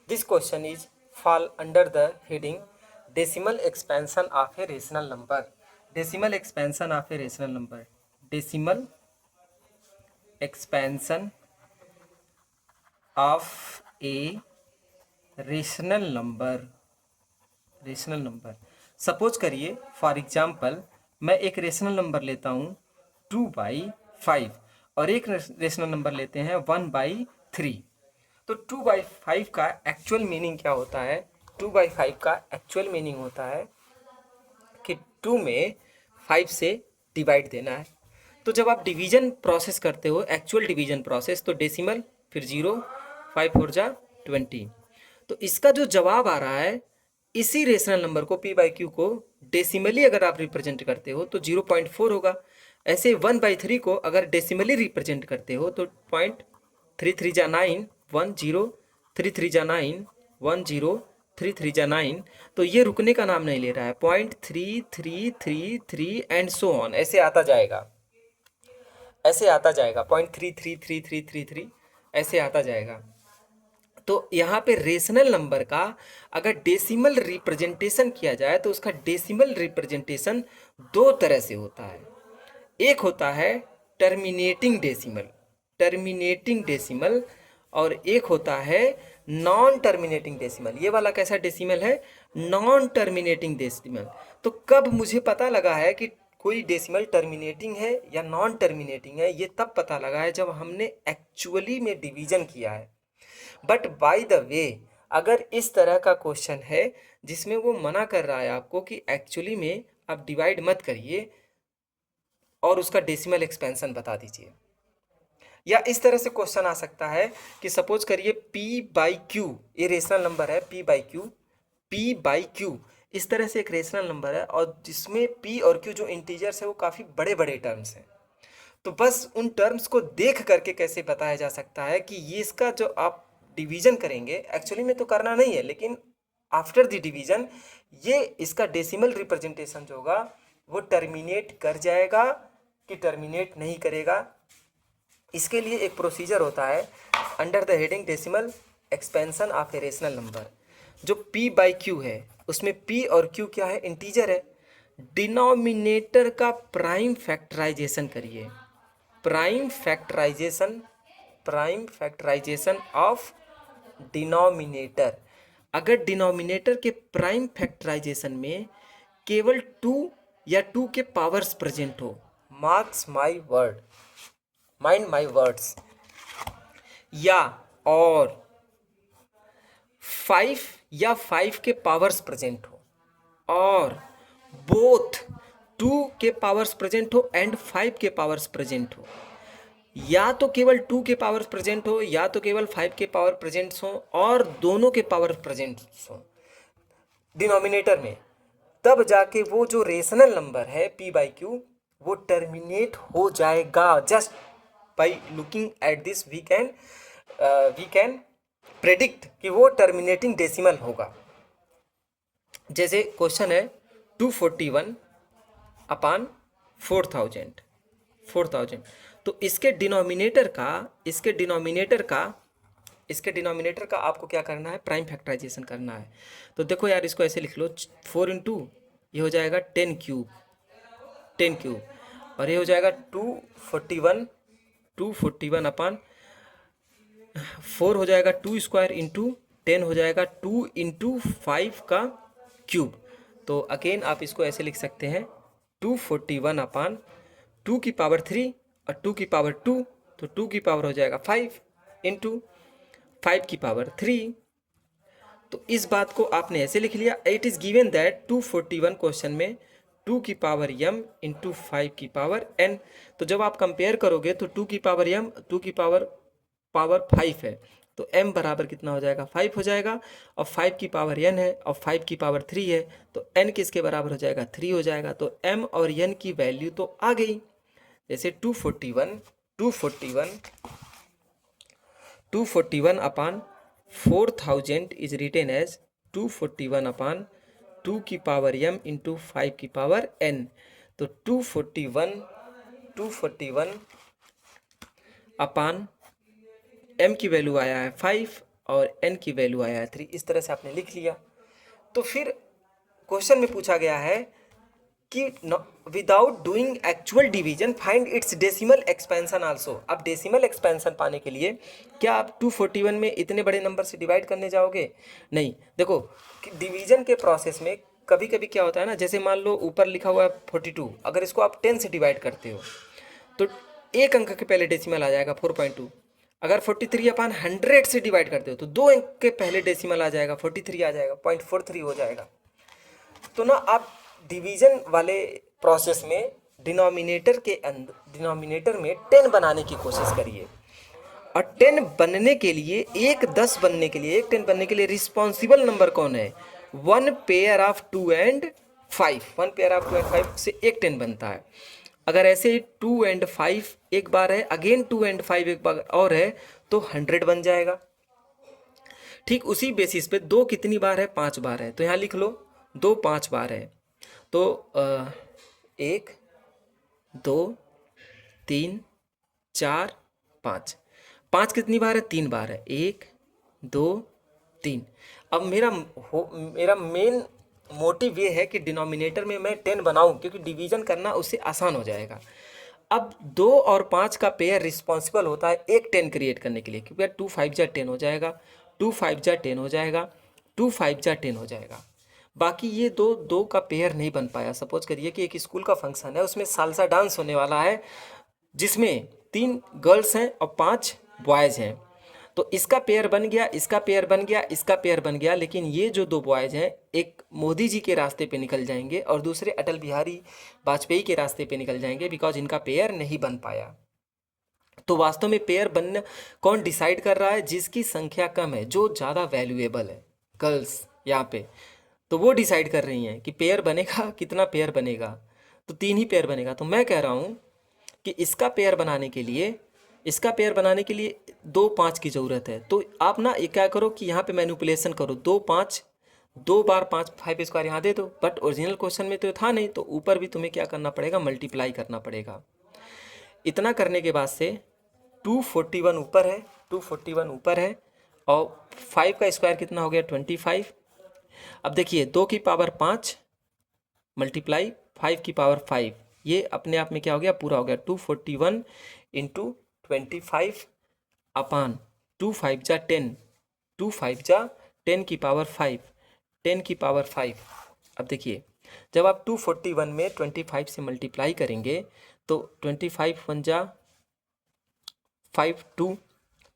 This question is fall under the heading decimal expansion of a rational number. Decimal expansion of a rational number. Decimal expansion of a rational number. Rational number suppose करिए for example मैं एक rational number लेता हूँ 2/5 और एक rational number लेते हैं 1/3। तो 2/5 का एक्चुअल मीनिंग क्या होता है? 2/5 का एक्चुअल मीनिंग होता है कि 2 में 5 से डिवाइड देना है। तो जब आप डिवीजन प्रोसेस करते हो, एक्चुअल डिवीजन प्रोसेस, तो डेसिमल फिर 0, 5 4 जा 20। तो इसका जो जवाब आ रहा है, इसी रेशनल नंबर को p/q को डेसिमली अगर आप रिप्रेजेंट करते हो तो 0.4 होगा। ऐसे 1/3 को अगर डेसिमली रिप्रेजेंट करते हो तो 0.33 जा 9, 1 0, 33 जा 9, 1 0, 33 जा 9। तो ये रुकने का नाम नहीं ले रहा है, 0.3333 एंड सो ऑन, ऐसे आता जाएगा, ऐसे आता जाएगा, 0.333333 ऐसे आता जाएगा। तो यहाँ पे रेशनल नंबर का अगर डेसिमल रिप्रेजेंटेशन किया जाए तो उसका डेसिमल रिप्रेजेंटेशन दो तरह से होता है। एक होता है टर्मिनेटिंग डेसिमल, टर्मिनेटिंग डेसिमल, और एक होता है नॉन टर्मिनेटिंग डेसिमल। ये वाला कैसा डेसिमल है? Non terminating decimal. तो कब मुझे पता लगा है कि कोई डेसिमल टर्मिनेटिंग है या नॉन टर्मिनेटिंग है? ये तब पता लगा है जब हमने एक्चुअली में डिवीजन किया है। बट बाय द वे, अगर इस तरह का क्वेश्चन है जिसमें वो मना कर रहा है आपको कि एक्चुअली में आप डिवाइड मत करिए और उसका डेसिमल एक्सपेंशन बता दीजिए, या इस तरह से क्वेश्चन आ सकता है कि सपोज करिए p/q, ये रेशनल नंबर है, p/q इस तरह से एक रेशनल नंबर है और जिसमें p और q जो इंटीजर्स है वो काफ़ी बड़े बड़े टर्म्स हैं। तो बस उन टर्म्स को देख करके कैसे बताया जा सकता है कि ये इसका जो आप डिवीजन करेंगे, एक्चुअली में तो करना नहीं है, लेकिन आफ्टर द डिवीजन ये इसका डेसिमल रिप्रेजेंटेशन जो होगा वो टर्मिनेट कर जाएगा कि टर्मिनेट नहीं करेगा। इसके लिए एक प्रोसीजर होता है under the heading decimal expansion of a rational number. जो p/q है उसमें p और q क्या है? इंटीजर है। डिनोमिनेटर का प्राइम फैक्टराइजेशन करिए, prime factorisation, prime factorisation of denominator. अगर डिनोमिनेटर के प्राइम फैक्टराइजेशन में केवल 2 या 2 के पावर्स प्रेजेंट हो, marks my word, mind my words, या और 5 या 5 के पावर्स प्रेजेंट हो, और बोथ 2 के पावर्स प्रेजेंट हो एंड 5 के पावर्स प्रेजेंट हो, या तो केवल 2 के पावर प्रेजेंट हो या तो केवल 5 के पावर प्रेजेंट हो, और दोनों के पावर प्रेजेंट हो डिनोमिनेटर में, तब जाके वो जो रेशनल नंबर है p/q वो टर्मिनेट हो जाएगा। Just by looking at this we can predict कि वो टर्मिनेटिंग डेसिमल होगा। जैसे क्वेश्चन है 241/4000, तो इसके डिनोमिनेटर का आपको क्या करना है? प्राइम फैक्टराइजेशन करना है। तो देखो यार, इसको ऐसे लिख लो, 4 इंटू ये हो जाएगा 10 क्यूब, 10 क्यूब, और ये हो जाएगा 241 अपान 4 हो जाएगा 2 स्क्वायर इंटू 10 हो जाएगा 2 इंटू 5 का क्यूब। तो अगेन आप इसको ऐसे लिख सकते हैं 241 अपान 2 की पावर 3 और 2 की पावर 2, तो 2 की पावर हो जाएगा 5 इंटू 5 की पावर 3। तो इस बात को आपने ऐसे लिख लिया। It is given that 241 question में 2 की पावर m इंटू 5 की पावर n। तो जब आप कंपेयर करोगे तो 2 की पावर m, 2 की पावर 5 है, तो m बराबर कितना हो जाएगा? 5 हो जाएगा। और 5 की पावर n है और 5 की पावर 3 है, तो n किसके बराबर हो जाएगा? 3 हो जाएगा। तो m और n की वैल्यू तो आ गई। जैसे 241 अपान 4000 इज रिटेन एज 241 अपान 2 की पावर m इंटू 5 की पावर n। तो 241 अपान m की वैल्यू आया है 5 और n की वैल्यू आया है 3। इस तरह से आपने लिख लिया। तो फिर क्वेश्चन में पूछा गया है कि without doing actual division find its decimal expansion also. अब डेसिमल एक्सपेंशन पाने के लिए क्या आप 241 में इतने बड़े नंबर से डिवाइड करने जाओगे? नहीं। देखो डिवीजन के प्रोसेस में कभी कभी क्या होता है ना, जैसे मान लो ऊपर लिखा हुआ है 42, अगर इसको आप 10 से डिवाइड करते हो तो एक अंक के पहले डेसिमल आ जाएगा 4.2। अगर 43/100 से डिवाइड करते हो तो दो अंक के पहले डेसिमल आ जाएगा 43 आ जाएगा, 0.43 हो जाएगा। तो ना आप डिवीजन वाले प्रोसेस में डिनोमिनेटर में 10 बनाने की कोशिश करिए। और 10 बनने के लिए, एक 10 बनने के लिए, एक 10 बनने के लिए रिस्पॉन्सिबल नंबर कौन है? 1 pair of 2 and 5। 1 pair of 2 and 5 से एक 10 बनता है। अगर ऐसे 2 एंड 5 एक बार है, अगेन 2 एंड 5 एक बार और है, तो 100 बन जाएगा। ठीक उसी बेसिस पे 2 कितनी बार है? 5 बार है। तो यहाँ लिख लो 2 5 बार है। तो 1 2 3 4 5। 5 कितनी बार है? 3 बार है। 1 2 3। अब मेरा मेन मोटिव ये है कि डिनोमिनेटर में मैं 10 बनाऊं, क्योंकि डिवीजन करना उससे आसान हो जाएगा। अब 2 और 5 का पेयर रिस्पॉन्सिबल होता है एक 10 क्रिएट करने के लिए, क्योंकि 2 5 जा 10 हो जाएगा, 2 5 जा 10 हो जाएगा, 2 5 जा 10 हो जाएगा। बाकी ये दो का पेयर नहीं बन पाया। सपोज करिए कि एक स्कूल का फंक्शन है, उसमें सालसा डांस होने वाला है, जिसमें 3 गर्ल्स हैं और 5 बॉयज़ हैं। तो इसका पेयर बन गया, इसका पेयर बन गया, इसका पेयर बन गया। लेकिन ये जो 2 बॉयज़ हैं, एक मोदी जी के रास्ते पे निकल जाएंगे और दूसरे अटल बिहारी वाजपेयी के रास्ते पे निकल जाएंगे, बिकॉज इनका पेयर नहीं बन पाया। तो वास्तव में पेयर बनना कौन डिसाइड कर रहा है? जिसकी संख्या कम है, जो ज़्यादा वैल्यूएबल है, गर्ल्स यहाँ पे, तो वो डिसाइड कर रही हैं कि पेयर बनेगा, कितना पेयर बनेगा। तो 3 ही पेयर बनेगा। तो मैं कह रहा हूँ कि इसका पेयर बनाने के लिए, इसका पेयर बनाने के लिए 2 5 की ज़रूरत है। तो आप ना ये क्या करो कि यहाँ पे मैनिपुलेशन करो, 2 5, 2 बार 5, 5 स्क्वायर यहाँ दे दो। बट ओरिजिनल क्वेश्चन में तो था नहीं, तो ऊपर भी तुम्हें क्या करना पड़ेगा? मल्टीप्लाई करना पड़ेगा। इतना करने के बाद से 241 ऊपर है, 241 ऊपर है, और 5 का स्क्वायर कितना हो गया? 25। अब देखिए 2 की पावर 5 मल्टीप्लाई 5 की पावर 5, ये अपने आप में क्या हो गया? पूरा हो गया। 241 इंटू 25 अपान 2 5 जा 10, 2 5 जा 10 की पावर 5, 10 की पावर 5। अब देखिए जब आप 241 में 25 से मल्टीप्लाई करेंगे तो 25 1 जा 5 2,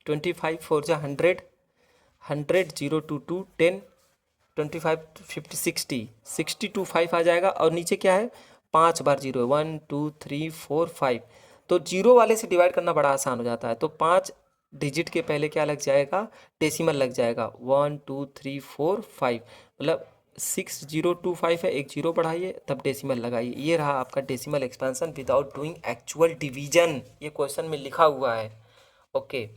25 4 जा 100, 100 0 2 2 10, 25 50 60, 60 2 5 आ जाएगा। और नीचे क्या है? 5 बार 0 है, 1 2 3 4 5। तो जीरो वाले से डिवाइड करना बड़ा आसान हो जाता है। तो 5 डिजिट के पहले क्या लग जाएगा? डेसिमल लग जाएगा। 1 2 3 4 5, मतलब 6025 है, एक जीरो बढ़ाइए तब डेसिमल लगाइए। ये रहा आपका decimal expansion without doing actual division. ये क्वेश्चन में लिखा हुआ है। ओके।